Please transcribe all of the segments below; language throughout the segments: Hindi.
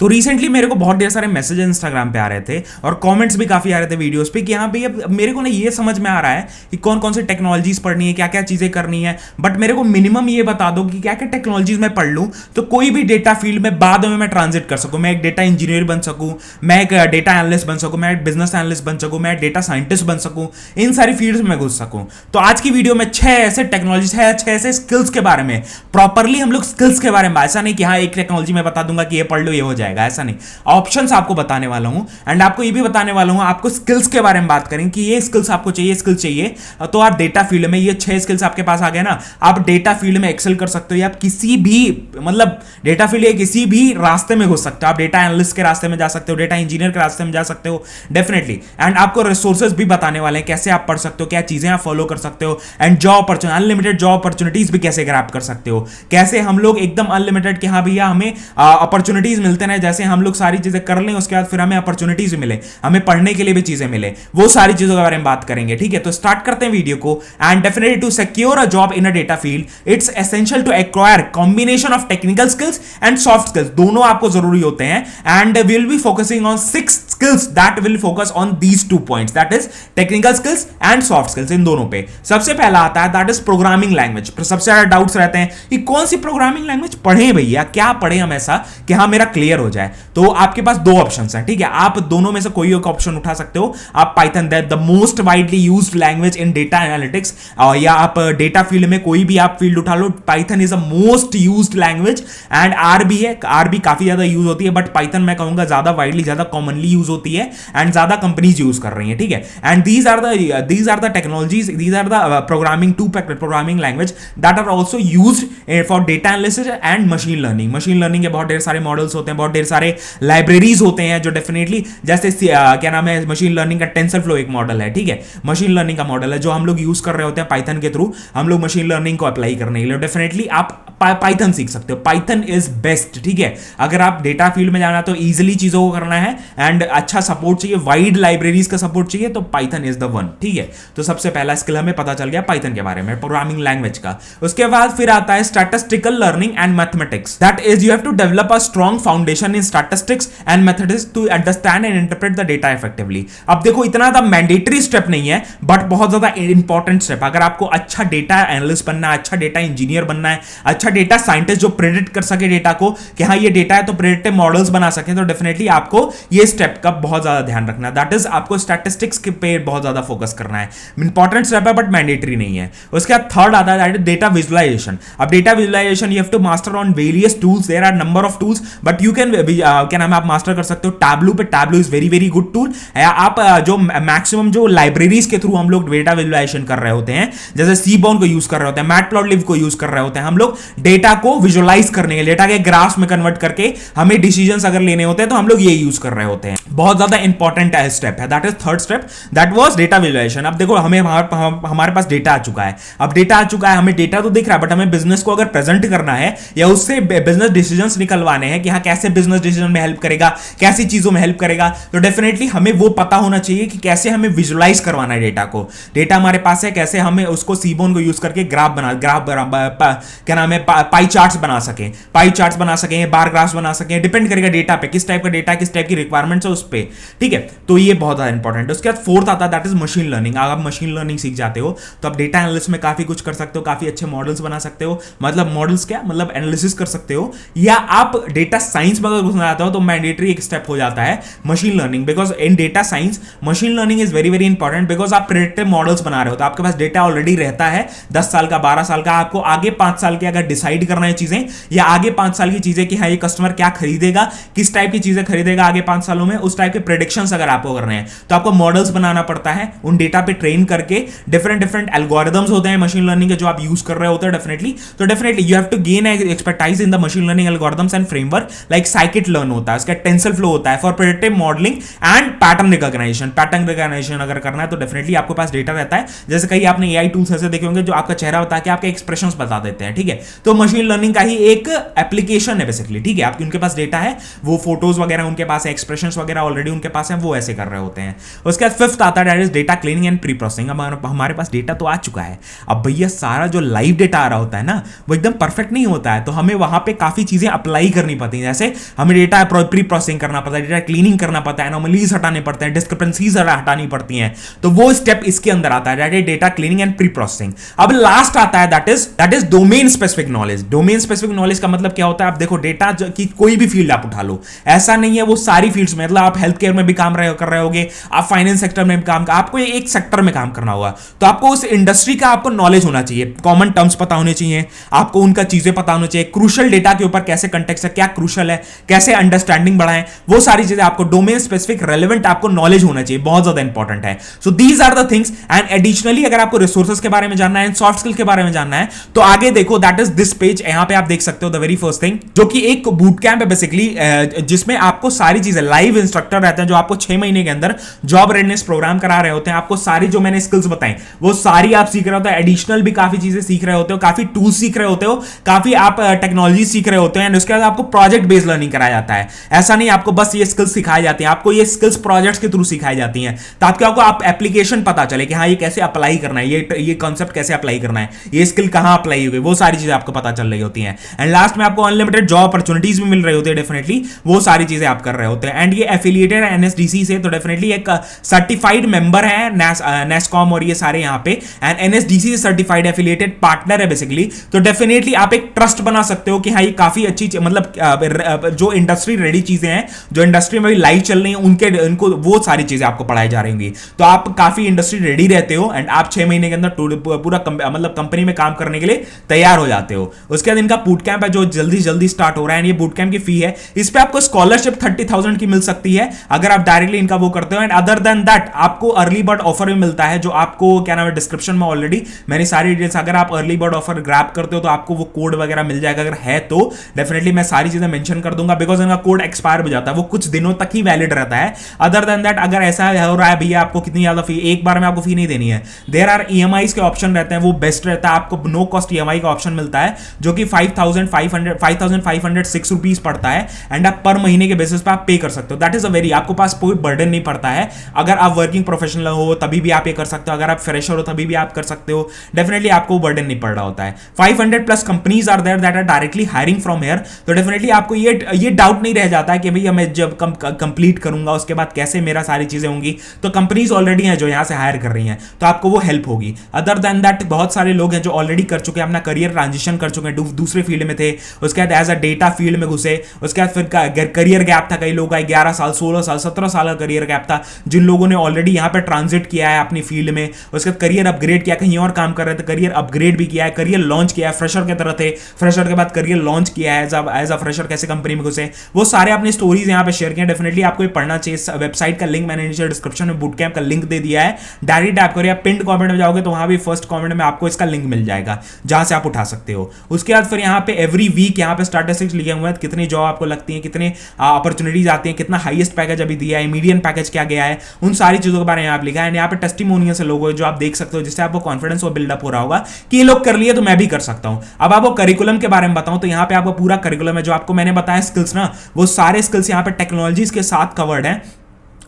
तो रिसेंटली मेरे को बहुत ढेर सारे मैसेज इंस्टाग्राम पे आ रहे थे और कमेंट्स भी काफी आ रहे थे वीडियोस पे कि हाँ भाई अब मेरे को ना ये समझ में आ रहा है कि कौन कौन सी टेक्नोलॉजीज पढ़नी है, क्या क्या चीजें करनी है, बट मेरे को मिनिमम ये बता दो कि क्या क्या टेक्नोलॉजीज मैं पढ़ लूँ तो कोई भी डेटा फील्ड में बाद में मैं ट्रांजिट कर सकूँ, मैं एक डेटा इंजीनियर बन सकूँ, मैं एक डेटा एनालिस्ट बन सकूँ, मैं एक बिजनेस एनालिस्ट बन सकूँ, मैं डेटा साइंटिस्ट बन सकूँ, इन सारी फील्ड्स में घुस सकूँ। तो आज की वीडियो में छह ऐसे टेक्नोलॉजीज है, छह ऐसे स्किल्स के बारे में प्रॉपरली हम लोग स्किल्स के बारे में, ऐसा नहीं कि हाँ एक टेक्नोलॉजी में बता दूंगा कि ये पढ़ लो ये हो जाएगा, ऐसा नहीं। ऑप्शंस आपको बताने वाला हूं एंड आपको ये भी बताने वाला हूं, आपको स्किल्स के बारे में बात करें कि ये स्किल्स आपको चाहिए, स्किल्स चाहिए तो आप डेटा फील्ड में ये छह स्किल्स आपके पास आ गए ना, आप डेटा फील्ड में एक्सेल कर सकते हो या आप किसी भी मतलब डेटा फील्ड या किसी भी रास्ते में घुस सकते हो। आप डेटा एनालिस्ट के रास्ते में जा सकते हो, डेटा इंजीनियर के रास्ते में जा सकते हो डेफिनेटली। एंड आपको रिसोर्सेज भी बताने वाले हैं कैसे आप पढ़ सकते हो, क्या चीजें आप फॉलो कर सकते हो, and job opportunity, unlimited job opportunities भी कैसे ग्रैब कर सकते हो, कैसे हम लोग एकदम अनलिमिटेड कि हाँ भैया हमें अपॉर्चुनिटीज मिलते हैं, जैसे हम लोग सारी चीजें कर लें उसके बाद फिर हमें अपॉर्चुनिटीज मिले, हमें पढ़ने के लिए भी चीजें मिले, वो सारी चीजों के बारे में बात करेंगे। ठीक है, तो स्टार्ट करते हैं वीडियो को। And definitely to secure a job in a data field it's essential to acquire combination of technical skills and soft skills, दोनों आपको जरूरी होते हैं। And we will be focusing on 6 skills that will focus on these 2 points, that is technical skills and soft skills, in दोनों पे। सबसे पहला आता है दैट इज प्रोग्रामिंग लैंग्वेज। सबसे ज्यादा डाउट्स रहते हैं कि कौन सी प्रोग्रामिंग लैंग्वेज पढ़े भैया, क्या पढ़े हम ऐसा कि हाँ मेरा क्लियर हो जाए। तो आपके पास दो ऑप्शंस हैं, ठीक है, आप दोनों में से कोई एक ऑप्शन उठा सकते हो। आप Python, that the most widely used language in data analytics, या आप डेटा फील्ड में कोई भी आप फील्ड उठा लो, Python is a most used language. And R भी है, आर भी काफी ज्यादा यूज होती है, बट पाइथन मैं कहूंगा ज्यादा वाइडली, ज्यादा कॉमनली यूज होती है एंड ज्यादा कंपनीज यूज कर रही हैं। ठीक है, and these are the technologies, these are the programming programming language that are also used for data analysis and machine learning. Machine learning के बहुत ढेर सारे मॉडल्स होते हैं, बहुत ढेर सारे लाइब्रेरीज होते हैं जो डेफिनेटली, जैसे क्या नाम है, मशीन लर्निंग का टेंसरफ्लो एक मॉडल है। ठीक है, मशीन लर्निंग का मॉडल है जो हम लोग यूज कर रहे होते हैं पाइथन के थ्रू, हम लोग मशीन लर्निंग को अप्लाई करने के लिए डेफिनेटली आप पाइथन सीख सकते हो। Python is best. ठीक है, अगर आप डेटा फील्ड में जाना तो इजीली चीजों को करना है एंड अच्छा सपोर्ट चाहिए, वाइड लाइब्रेरीज का सपोर्ट चाहिए, तो पाइथन इज द वन। ठीक है, तो सबसे पहला स्किल हमें पता चल गया पाइथन के बारे में, प्रोग्रामिंग लैंग्वेज का। उसके बाद फिर आता है statistical learning and mathematics, that is you have to develop a strong foundation in statistics and mathematics to understand and interpret the data effectively. अब देखो इतना द मैंडेटरी स्टेप नहीं है बट बहुत ज्यादा इंपॉर्टेंट स्टेप। अगर आपको अच्छा डेटा एनालिस्ट बनना है, अच्छा डेटा इंजीनियर बनना है, अच्छा डेटा साइंटिस्ट जो प्रेडिक्ट कर सके डेटा को कि हाँ ये डेटा है, तो प्रेडिक्टिव मॉडल्स बना सके, तो डेफिनेटली आपको ये स्टेप का बहुत ज्यादा ध्यान रखना है। दैट इज आपको स्टैटिस्टिक्स के पे बहुत ज्यादा फोकस करना है। इंपॉर्टेंट स्टेप है बट मैंडेटरी नहीं है। उसके बाद थर्ड आता है डेटा विजुअलाइजेशन। अब data visualisation you have to master on various tools, there are number of tools but you can क्या नाम है, आप मास्टर कर सकते हो टैब्लू पे। Tableau is very very good tool. आप जो मैक्सिमम जो लाइब्रेरीज के थ्रू हम लोग डेटा विजुअलाइजेशन कर रहे होते हैं, जैसे सीबॉर्न को यूज कर रहे होते हैं, मैटप्लॉटलिब को यूज कर रहे होते हैं, हम लोग डेटा को विजुअलाइज करने के लिए, डेटा के ग्राफ्स में कन्वर्ट करके हमें डिसीजंस अगर लेने होते हैं तो हम लोग ये यूज कर रहे होते हैं। बहुत ज्यादा इंपॉर्टेंट स्टेप है, that is third step, that was data visualisation. अब देखो हमें हमारे पास डेटा आ चुका है, अब डेटा आ चुका है, हमें डेटा तो दिख रहा है बट हमें बिजनेस को अगर प्रेजेंट करना है या उससे बिजनेस डिसीजंस निकलवाने हैं कि हाँ कैसे बिजनेस डिसीजन में हेल्प करेगा, कैसी चीजों में हेल्प करेगा, तो डेफिनेटली हमें वो पता होना चाहिए कि कैसे हमें विजुअलाइज करवाना है डेटा को। डेटा हमारे पास है, कैसे हमें उसको सीबोन को यूज करके क्या नाम है, पाई चार्ट्स बना सके, बार ग्राफ्स बना सके, डिपेंड करेगा डेटा पे, किस टाइप का डेटा, किस टाइप की रिक्वायरमेंट्स है उस पे। ठीक है, तो ये बहुत ज्यादा इंपॉर्टेंट है। उसके बाद फोर्थ आता है दैट इज मशीन लर्निंग। अगर आप मशीन लर्निंग सीख जाते हो तो आप डेटा एनालिसिस में काफी कुछ कर सकते हो, काफी अच्छे मॉडल्स बना सकते हो, मतलब मॉडल्स क्या मतलब एनालिसिस कर सकते हो, या आप डेटा साइंस में अगर घुसना चाहते हो तो मैंडेटरी एक स्टेप हो जाता है machine learning, because in data science machine learning is very very important, because आप प्रेडिक्टिव मॉडल्स बना रहे हो तो आपके पास डेटा ऑलरेडी रहता है 10 साल का, 12 साल का। आपको आगे 5 साल के अगर डिसाइड करना है चीजें, या आगे 5 साल की चीजें कि हाँ ये कस्टमर क्या खरीदेगा, किस टाइप की चीजें खरीदेगा आगे 5 सालों में, उस टाइप के प्रेडिक्शंस अगर आपको करने हैं तो आपको मॉडल्स बनाना पड़ता है, उन डेटा पे ट्रेन करके डिफरेंट डिफरेंट एल्गोरिथम्स होते हैं मशीन लर्निंग के जो आप यूज कर रहे होते हैं डेफिनेटली। तो definitely you have to gain expertise in the machine learning algorithms and framework like scikit learn होता है, उसका टेंसरफ्लो होता है for predictive modelling and pattern recognition. Pattern recognition अगर करना है तो डेफिनेटली आपके पास डेटा रहता है, जैसे कहीं आपने एआई टूल्स ऐसे देखे होंगे जो आपका चेहरा बता के आपके एक्सप्रेशंस बता देते हैं। ठीक है, तो मशीन लर्निंग का ही एक एप्लीकेशन है बेसिकली, ठीक है। आपकी उनके पास डेटा है, वो फोटोज वगैरह उनके पास है, एक्सप्रेशंस वगैरह ऑलरेडी उनके पास है, वो ऐसे कर रहे होते हैं। उसके बाद फिफ्थ आता है that is data cleaning and pre processing. अब हमारे पास डेटा तो आ चुका है, अब भैया सारा जो लाइव डेटा आ रहा होता है ना वो एकदम परफेक्ट नहीं होता है, तो हमें वहां पे काफी चीजें अप्लाई करनी पड़ती हैं। जैसे हमें डेटा प्री प्रोसेसिंग करना पड़ता है, डेटा क्लीनिंग करना पड़ता है, एनोमलीज हटाने पड़ते हैं, डिस्क्रिपेंसीज हटानी पड़ती हैं, तो वो स्टेप इसके अंदर आता है, that is data cleaning and pre processing. अब लास्ट आता है that is domain specific knowledge. Domain specific knowledge का मतलब क्या होता है? आप देखो डेटा की कोई भी फील्ड आप उठा लो, ऐसा नहीं है वो सारी फील्ड्स में, मतलब आप हेल्थ केयर में भी काम कर रहे होगे, आप फाइनेंस सेक्टर में भी काम, आपको एक सेक्टर में काम करना होगा, तो आपको उस इंडस्ट्री का आपको नॉलेज होना चाहिए, कॉमन टर्म्स पता होने चाहिए, आपको उनका चीजें पता होनी चाहिए, क्रूशियल डेटा के ऊपर कैसे कंटेक्स्ट है, क्या क्रूशियल है, कैसे अंडरस्टैंडिंग बढ़ाएं, वो सारी चीजें आपको डोमेन स्पेसिफिक रेलेवेंट आपको नॉलेज होना चाहिए, बहुत ज्यादा इंपॉर्टेंट है। So these are the things. And additionally अगर आपको रिसोर्सेज के बारे में जानना है, सॉफ्ट स्किल के बारे में जानना है, तो आगे देखो, दैट इज दिस पेज। यहां पे आप देख सकते हो द वेरी फर्स्ट थिंग, जो कि एक बूट कैंप है बेसिकली, जिसमें आपको सारी चीजें, लाइव इंस्ट्रक्टर रहते हैं जो आपको 6 महीने के अंदर जॉब रेडनेस प्रोग्राम करा रहे होते हैं, आपको सारी जो मैंने स्किल्स बताई वो सारी आप सीख रहे होते हैं, एडिशनल भी काफी चीजें सीख रहे होते हो, काफी टूल्स सीख रहे होते हो, काफी आप टेक्नोलॉजी सीख रहे होते हैं, एंड उसके बाद आपको प्रोजेक्ट बेस्ड लर्निंग कराया जाता है। ऐसा नहीं आपको बस ये स्किल्स सिखाई जाती हैं, आपको ये स्किल्स प्रोजेक्ट्स के थ्रू सिखाई जाती हैं, ताकि आपको आप एप्लीकेशन पता चले कि हाँ ये कैसे अप्लाई करना है, ये कॉन्सेप्ट कैसे अप्लाई करना है, ये स्किल कहां अप्लाई होगी, वो सारी चीजें आपको पता चल रही होती हैं। एंड लास्ट में आपको अनलिमिटेड जॉब अपॉर्चुनिटीज भी मिल रही होती है, डेफिनेटली वो सारी चीजें आप कर रहे होते हैं। एंड ये एफिलिएटेड है एनएसडीसी से, तो डेफिनेटली एक सर्टिफाइड मेंबर है नेस्कॉम और ये सारे यहाँ पे, एंड एनएसडीसी से सर्टिफाइड एफिलिएटेड पार्टनर है बेसिकली, तो डेफिनेटली आप एक ट्रस्ट बना सकते हो कि हाँ ये काफी अच्छी, मतलब जो इंडस्ट्री रेडी चीजें हैं, जो इंडस्ट्री में भी लाइव चल रही है, उनको वो सारी चीजें आपको पढ़ाई जा रही होंगी, तो आप काफी इंडस्ट्री रेडी रहते हो, एंड आप 6 महीने के अंदर पूरा मतलब कंपनी में काम करने के लिए तैयार हो जाते हो। उसके बाद इनका बूट कैंप है जो जल्दी स्टार्ट हो रहा है, ये बूट कैंप की फी है, इस पे आपको स्कॉलरशिप 30,000 की मिल सकती है अगर आप डायरेक्टली इनका वो करते हो। एंड अदर देन दैट आपको अर्ली बर्ड ऑफर भी मिलता है, जो आपको क्या नाम है, डिस्क्रिप्शन में ऑलरेडी मैंने सारी डिटेल्स, अगर आप अर्ली बर्ड ऑफर ग्रैब करते हो तो आपको वो कोड वगैरह मिल जाएगा, अगर है तो डेफिनेटली मैं सारी चीजें मेंशन कर दूंगा, बिकॉज इनका कोड एक्सपायर हो जाता है, वो कुछ दिनों तक ही वैलिड रहता है। अदर देन दैट अगर ऐसा हो रहा है भैया आपको कितनी ज्यादा फी, एक बार में आपको फी नहीं देनी है, देयर आर ईएमआईज के ऑप्शन रहते हैं, वो बेस्ट रहता है, आपको नो कॉस्ट ईएमआई का ऑप्शन मिलता है जो कि 5,506 रुपीज पड़ता है, एंड आप पर महीने के बेसिस पे आप पे कर सकते हो। दैट इज अ वेरी, आपको पास कोई बर्डन नहीं पड़ता है, अगर आप वर्किंग प्रोफेशनल हो तभी भी आप ये कर सकते हो, अगर आप फ्रेशर हो तभी भी आप कर सकते हो, डेफिनेटली आपको बर्डन नहीं पड़ रहा होता है। 500 plus companies are there that are directly hiring from here, तो डेफिनेटली आपको ये डाउट नहीं रह जाता है कि भैया मैं जब कंप्लीट करूंगा उसके बाद कैसे मेरा सारी चीजें होंगी, तो कंपनीज ऑलरेडी हैं जो यहां से हायर कर रही हैं, तो आपको वो हेल्प होगी। अदर देन दैट बहुत सारे लोग हैं जो ऑलरेडी कर चुके हैं, अपना करियर ट्रांजिशन कर चुके हैं, दूसरे फील्ड में थे, उसके बाद एज अ डेटा फील्ड में घुसे, उसके बाद फिर करियर गैप था, कई लोग का 11 साल 16 साल 17 साल का करियर गैप था, जिन लोगों ने ऑलरेडी यहां पे ट्रांजिट किया है अपनी फील्ड में, उसके बाद करियर अपग्रेड किया, कहीं और काम कर रहे थे करियर अपग्रेड भी किया है, करियर लॉन्च किया है, फ्रेशर की तरह थे, फ्रेशर के बाद करियर लॉन्च किया है, एज अ फ्रेशर कैसे कंपनी में घुसे, वो सारे अपनी स्टोरीज यहां पे शेयर किए। डेफिनेटली आपको ये पढ़ना चाहिए। वेबसाइट का लिंक मैंने नीचे डिस्क्रिप्शन में बूट कैंप का लिंक दे दिया है, डायरेक्ट टैप करिए, आप पिन कमेंट में जाओगे तो वहां भी फर्स्ट कमेंट में आपको इसका लिंक मिल जाएगा जहां से आप उठा सकते हो। उसके बाद फिर यहाँ पे एवरी वीक यहाँ पे स्टैटिस्टिक्स लिखे हुए हैं, कितनी जॉब आपको लगती है, कितने अपॉर्चुनिटीज आती हैं, कितना हाईएस्ट पैकेज अभी दिया है, मीडियन पैकेज क्या गया है, उन सारी चीजों के बारे में आप लिखा है। यहाँ पे टेस्टिमोनियल से लोग जो आप देख सकते हो, जिससे आपको कॉन्फिडेंस और बिल्डअप हो रहा होगा कि ये लोग कर लिए तो मैं भी कर सकता हूं। अब आपको करिकुलम के बारे में बताऊं तो यहाँ पे आपको पूरा करिकुलम है, जो आपको मैंने बताया स्किल्स ना, वो सारे स्किल्स यहाँ पे टेक्नोलॉजीज के साथ कवर्ड है।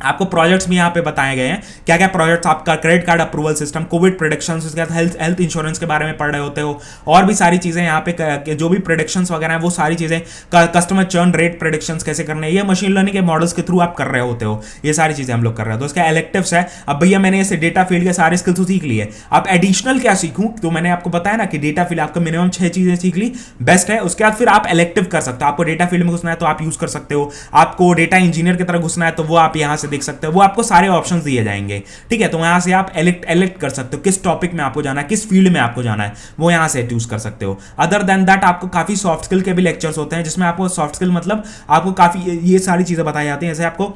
आपको प्रोजेक्ट्स भी यहाँ पे बताए गए हैं, क्या क्या प्रोजेक्ट्स, आपका credit card approval system, Covid predictions, उसके बाद हेल्थ इंश्योरेंस के बारे में पढ़ रहे होते हो, और भी सारी चीजें यहाँ पे जो भी प्रेडिक्शंस वगैरह हैं वो सारी चीजें, कस्टमर चर्न रेट प्रेडिक्शंस कैसे करने हैं, ये मशीन लर्निंग के मॉडल्स के थ्रू आप कर रहे होते हो, ये सारी चीजें हम लोग कर रहे होते हैं। उसका इलेक्टिव्स है, अब भैया मैंने ऐसे डेटा फील्ड के सारे स्किल्स सीख लिए, अब एडिशनल क्या सीखूं, तो मैंने आपको बताया ना कि डेटा फील्ड आपको मिनिमम 6 चीजें सीख ली, बेस्ट है। उसके बाद फिर आप इलेक्टिव कर सकते हो, आपको डेटा फील्ड में घुसना है तो आप यूज कर सकते हो, आपको डेटा इंजीनियर की तरह घुसना है तो वो आप यहां से देख सकते हो, वो आपको सारे ऑप्शंस दिए जाएंगे, ठीक है। तो यहां से आप एलेक्ट कर सकते हो किस टॉपिक में आपको जाना है, किस फील्ड में आपको जाना है, वो यहां से चूज कर सकते हो। अदर देन दैट आपको काफी सॉफ्ट स्किल के भी लेक्चर्स होते हैं, जिसमें आपको सॉफ्ट स्किल मतलब आपको काफी ये सारी चीजें बताई जाती हैं, जैसे आपको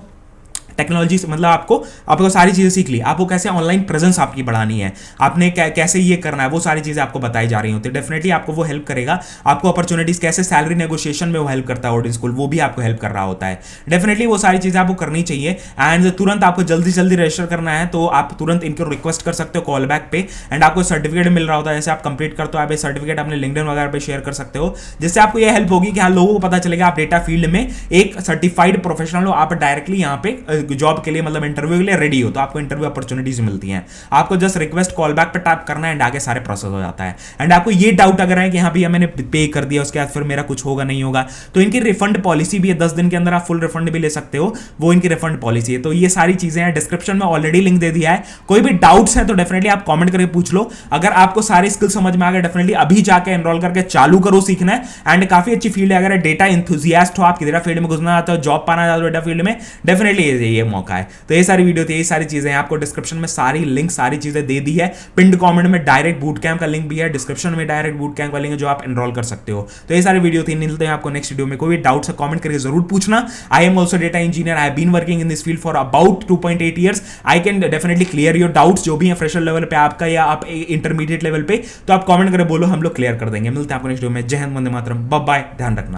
टेक्नोलॉजी मतलब आपको सारी चीजें सीख ली, आपको कैसे ऑनलाइन प्रेजेंस आपकी बढ़ानी है, आपने कैसे ये करना है, वो सारी चीजें आपको बताई जा रही होती है। डेफिनेटली आपको वो हेल्प करेगा। आपको अपॉर्चुनिटीज कैसे सैलरी नेगोशिएशन में वो हेल्प करता है ऑडिट स्कूल, वो भी आपको हेल्प कर रहा होता है। डेफिनेटली वो सारी चीजें आपको करनी चाहिए। एंड तुरंत आपको जल्दी जल्दी रजिस्टर करना है तो आप तुरंत इनको रिक्वेस्ट कर सकते हो कॉल बैक पे, एंड आपको सर्टिफिकेट मिल रहा होता है। जैसे आप कंप्लीट करते हो, आप ये सर्टिफिकेट अपने लिंक्डइन वगैरह पे शेयर कर सकते हो, जिससे आपको ये हेल्प होगी कि हाँ लोगों को पता चलेगा आप डेटा फील्ड में एक सर्टिफाइड प्रोफेशनल हो, आप डायरेक्टली यहाँ पे जॉब के लिए मतलब इंटरव्यू के लिए रेडी हो, तो आपको इंटरव्यू अपॉर्चुनिटीज मिलती हैं। आपको जस्ट रिक्वेस्ट कॉल बैक पे टैप करना है एंड आगे सारे प्रोसेस हो जाता है। एंड आपको ये डाउट अगर है कि हाँ भैया मैंने पे कर दिया उसके बाद फिर मेरा कुछ होगा नहीं होगा, तो इनकी रिफंड पॉलिसी भी है, 10 दिन के अंदर आप फुल रिफंड भी ले सकते हो, वो इनकी रिफंड पॉलिसी है। तो ये सारी चीजें हैं, डिस्क्रिप्शन में ऑलरेडी लिंक दे दिया है। कोई भी डाउट्स है तो डेफिनेटली आप कमेंट करके पूछ लो। अगर आपको सारे स्किल समझ में आ गए, डेफिनेटली अभी जाके एनरोल करके चालू करो सीखना है। एंड काफी अच्छी फील्ड है, अगर डेटा इंथुजियास्ट हो, आप डेटा फील्ड में घुसना चाहते हो, जॉब पाना चाहते हो डेटा फील्ड में, डेफिनेटली ये मौका है। तो ये सारी वीडियो थी, ये सारी चीजें आपको डिस्क्रिप्शन में सारी लिंक सारी चीजें दे दी है। पिंड कमेंट में डायरेक्ट बूट कैंप का लिंक भी है, डिस्क्रिप्शन में डायरेक्ट बूट कैंप का लिंक है जो आप एनरोल कर सकते हो। तो ये सारी वीडियो थी, मिलते हैं आपको नेक्स्ट वीडियो में। कोई भी डाउट्स है कमेंट करके जरूर पूछना। I am also data engineer, I have been working in this field for about 2.8 years. I can definitely clear your doubts जो भी है फ्रेशर लेवल पे आपका या आप इंटरमीडिएट लेवल पे, तो आप कमेंट करके बोलो, हम लोग क्लियर कर देंगे। मिलते हैं आपको नेक्स्ट वीडियो में। जय हिंद, वंदे मातरम, बाय बाय, ध्यान रखना।